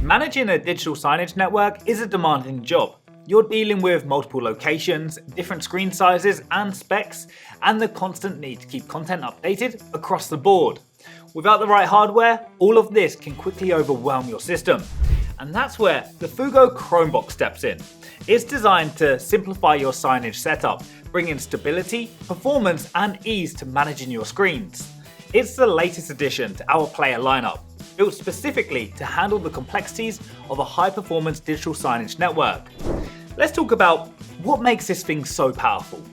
Managing a digital signage network is a demanding job. You're dealing with multiple locations, different screen sizes and specs, and the constant need to keep content updated across the board. Without the right hardware, all of this can quickly overwhelm your system. And that's where the Fugo Chromebox steps in. It's designed to simplify your signage setup, bringing stability, performance, and ease to managing your screens. It's the latest addition to our player lineup, built specifically to handle the complexities of a high-performance digital signage network. Let's talk about what makes this thing so powerful.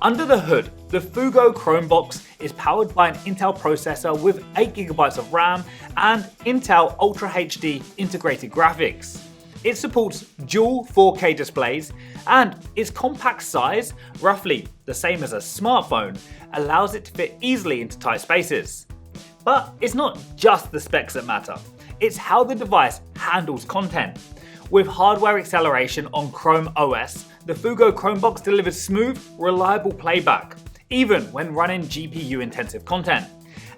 Under the hood, the Fugo Chromebox is powered by an Intel processor with 8GB of RAM and Intel Ultra HD integrated graphics. It supports dual 4K displays, and its compact size, roughly the same as a smartphone, allows it to fit easily into tight spaces. But it's not just the specs that matter, it's how the device handles content. With hardware acceleration on Chrome OS, the Fugo Chromebox delivers smooth, reliable playback, even when running GPU-intensive content.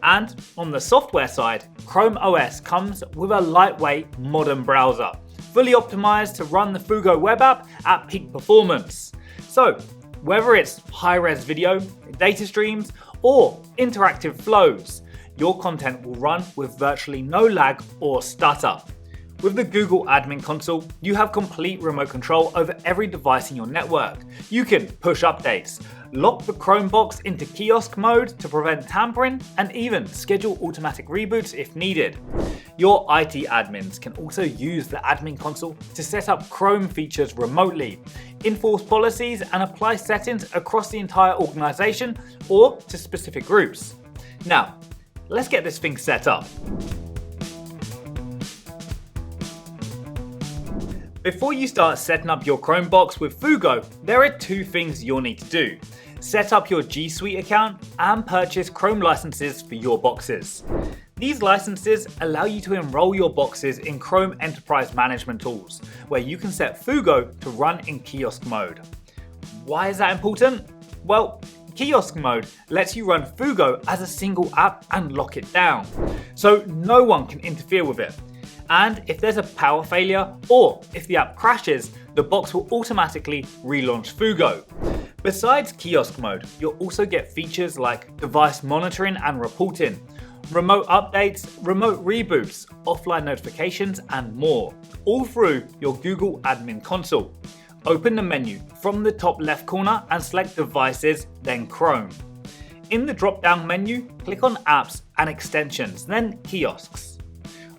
And on the software side, Chrome OS comes with a lightweight, modern browser, fully optimized to run the Fugo web app at peak performance. So, whether it's high-res video, data streams, or interactive flows, your content will run with virtually no lag or stutter. With the Google Admin Console, you have complete remote control over every device in your network. You can push updates, lock the Chromebox into kiosk mode to prevent tampering, and even schedule automatic reboots if needed. Your IT admins can also use the Admin Console to set up Chrome features remotely, enforce policies, and apply settings across the entire organization or to specific groups. Now, let's get this thing set up. Before you start setting up your Chromebox with Fugo, there are two things you'll need to do. Set up your G Suite account and purchase Chrome licenses for your boxes. These licenses allow you to enroll your boxes in Chrome Enterprise Management tools, where you can set Fugo to run in kiosk mode. Why is that important? Well, kiosk mode lets you run Fugo as a single app and lock it down, so no one can interfere with it. And if there's a power failure or if the app crashes, the box will automatically relaunch Fugo. Besides kiosk mode, you'll also get features like device monitoring and reporting, remote updates, remote reboots, offline notifications, and more, all through your Google Admin Console. Open the menu from the top left corner and select Devices, then Chrome. In the drop-down menu, click on Apps and Extensions, then Kiosks.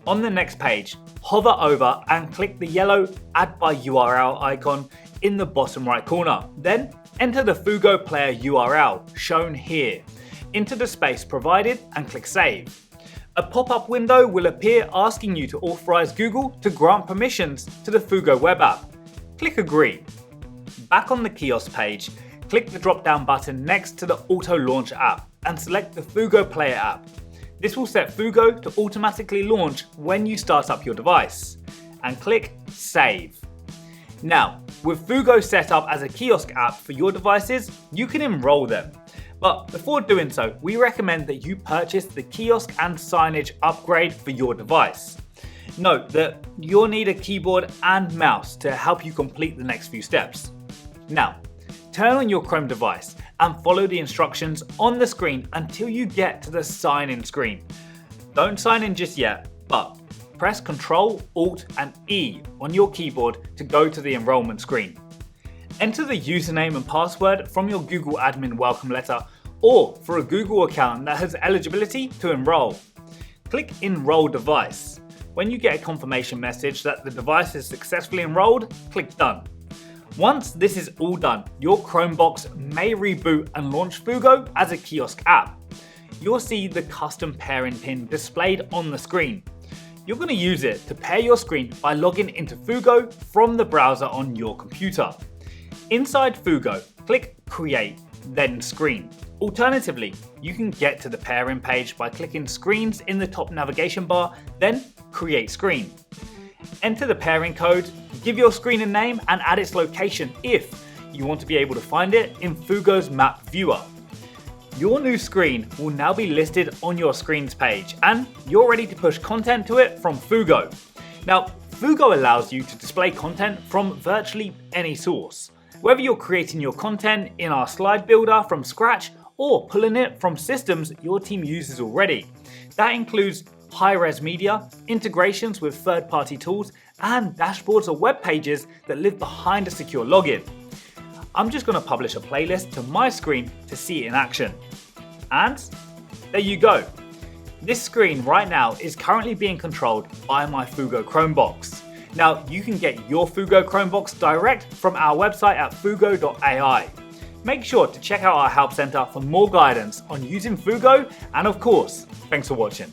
On the next page, hover over and click the yellow Add by URL icon in the bottom right corner. Then enter the Fugo player URL, shown here, into the space provided and click Save. A pop-up window will appear asking you to authorize Google to grant permissions to the Fugo web app. Click Agree. Back on the kiosk page, click the drop-down button next to the Auto Launch app and select the Fugo Player app. This will set Fugo to automatically launch when you start up your device. And click Save. Now, with Fugo set up as a kiosk app for your devices, you can enroll them. But before doing so, we recommend that you purchase the kiosk and signage upgrade for your device. Note that you'll need a keyboard and mouse to help you complete the next few steps. Now, turn on your Chrome device and follow the instructions on the screen until you get to the sign-in screen. Don't sign in just yet, but press Ctrl, Alt, and E on your keyboard to go to the enrollment screen. Enter the username and password from your Google Admin welcome letter or for a Google account that has eligibility to enroll. Click Enroll Device. When you get a confirmation message that the device is successfully enrolled, click Done. Once this is all done, your Chromebox may reboot and launch Fugo as a kiosk app. You'll see the custom pairing pin displayed on the screen. You're going to use it to pair your screen by logging into Fugo from the browser on your computer. Inside Fugo, click Create, then Screen. Alternatively, you can get to the pairing page by clicking Screens in the top navigation bar, then Create Screen. Enter the pairing code, give your screen a name and add its location if you want to be able to find it in Fugo's map viewer. Your new screen will now be listed on your screens page and you're ready to push content to it from Fugo. Now, Fugo allows you to display content from virtually any source. Whether you're creating your content in our slide builder from scratch or pulling it from systems your team uses already. That includes high-res media, integrations with third-party tools, and dashboards or web pages that live behind a secure login. I'm just going to publish a playlist to my screen to see it in action. And there you go. This screen right now is currently being controlled by my Fugo Chromebox. Now you can get your Fugo Chromebox direct from our website at fugo.ai. Make sure to check out our Help Center for more guidance on using Fugo, and of course, thanks for watching.